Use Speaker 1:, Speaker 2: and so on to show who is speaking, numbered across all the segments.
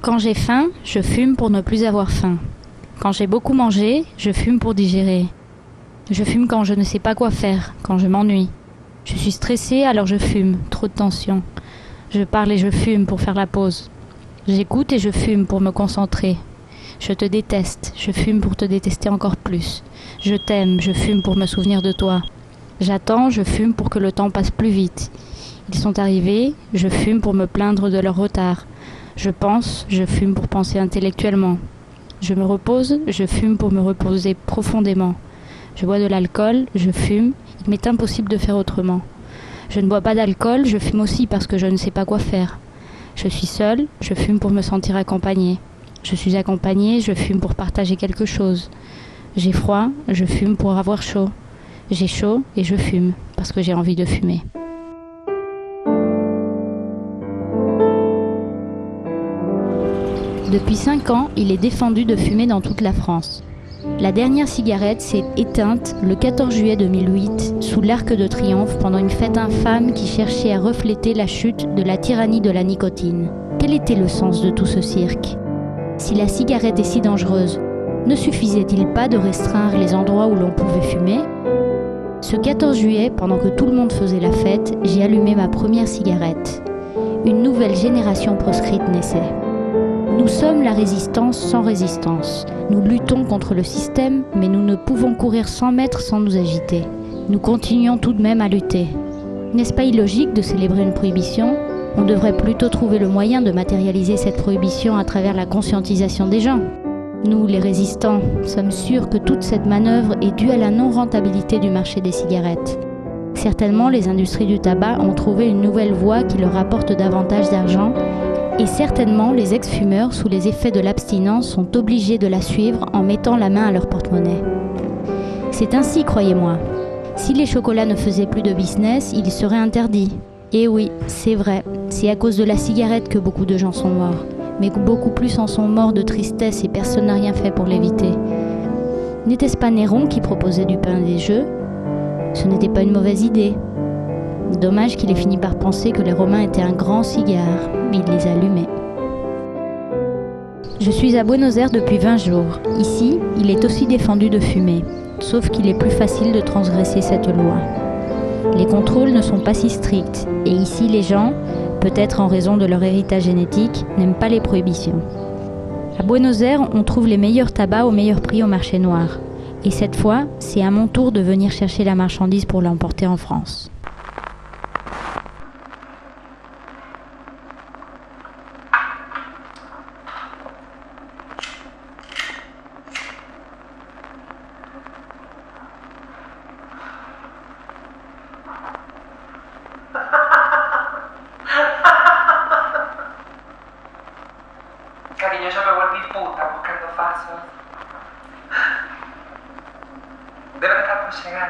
Speaker 1: Quand j'ai faim, je fume pour ne plus avoir faim. Quand j'ai beaucoup mangé, je fume pour digérer. Je fume quand je ne sais pas quoi faire, quand je m'ennuie. Je suis stressée, alors je fume, trop de tension. Je parle et je fume pour faire la pause. J'écoute et je fume pour me concentrer. Je te déteste, je fume pour te détester encore plus. Je t'aime, je fume pour me souvenir de toi. J'attends, je fume pour que le temps passe plus vite. Ils sont arrivés, je fume pour me plaindre de leur retard. Je pense, je fume pour penser intellectuellement. Je me repose, je fume pour me reposer profondément. Je bois de l'alcool, je fume, il m'est impossible de faire autrement. Je ne bois pas d'alcool, je fume aussi parce que je ne sais pas quoi faire. Je suis seule, je fume pour me sentir accompagnée. Je suis accompagnée, je fume pour partager quelque chose. J'ai froid, je fume pour avoir chaud. J'ai chaud et je fume parce que j'ai envie de fumer. Depuis 5 ans, il est défendu de fumer dans toute la France. La dernière cigarette s'est éteinte le 14 juillet 2008 sous l'Arc de Triomphe pendant une fête infâme qui cherchait à refléter la chute de la tyrannie de la nicotine. Quel était le sens de tout ce cirque ? Si la cigarette est si dangereuse, ne suffisait-il pas de restreindre les endroits où l'on pouvait fumer ? Ce 14 juillet, pendant que tout le monde faisait la fête, j'ai allumé ma première cigarette. Une nouvelle génération proscrite naissait. Nous sommes la résistance sans résistance. Nous luttons contre le système, mais nous ne pouvons courir 100 mètres sans nous agiter. Nous continuons tout de même à lutter. N'est-ce pas illogique de célébrer une prohibition ? On devrait plutôt trouver le moyen de matérialiser cette prohibition à travers la conscientisation des gens. Nous, les résistants, sommes sûrs que toute cette manœuvre est due à la non-rentabilité du marché des cigarettes. Certainement, les industries du tabac ont trouvé une nouvelle voie qui leur apporte davantage d'argent. Et certainement, les ex-fumeurs, sous les effets de l'abstinence, sont obligés de la suivre en mettant la main à leur porte-monnaie. C'est ainsi, croyez-moi. Si les chocolats ne faisaient plus de business, ils seraient interdits. Et oui, c'est vrai, c'est à cause de la cigarette que beaucoup de gens sont morts. Mais beaucoup plus en sont morts de tristesse et personne n'a rien fait pour l'éviter. N'était-ce pas Néron qui proposait du pain et des jeux ? Ce n'était pas une mauvaise idée. Dommage qu'il ait fini par penser que les Romains étaient un grand cigare, mais il les a allumés. Je suis à Buenos Aires depuis 20 jours. Ici, il est aussi défendu de fumer, sauf qu'il est plus facile de transgresser cette loi. Les contrôles ne sont pas si stricts, et ici les gens, peut-être en raison de leur héritage génétique, n'aiment pas les prohibitions. À Buenos Aires, on trouve les meilleurs tabacs au meilleur prix au marché noir. Et cette fois, c'est à mon tour de venir chercher la marchandise pour l'emporter en France.
Speaker 2: Cariño, yo me volví puta buscando pasos. Deben estar por llegar.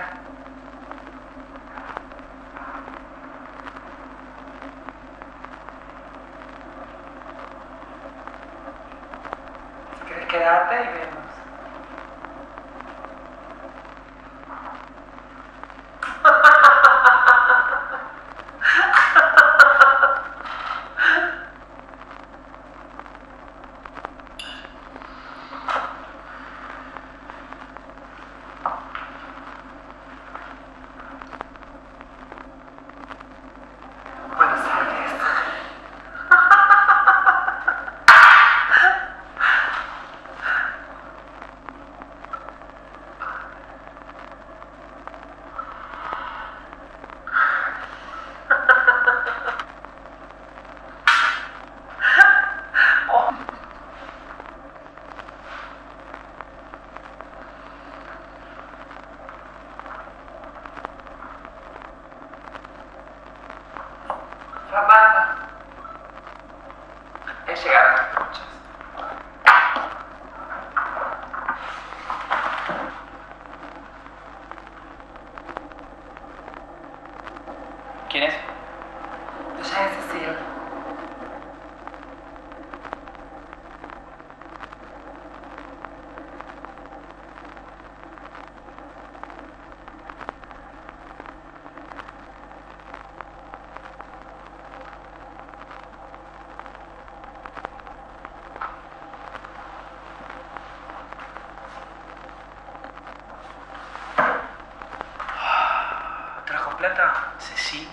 Speaker 2: Si quieres quedarte y vemos. Buenos Aires. plata? C'est si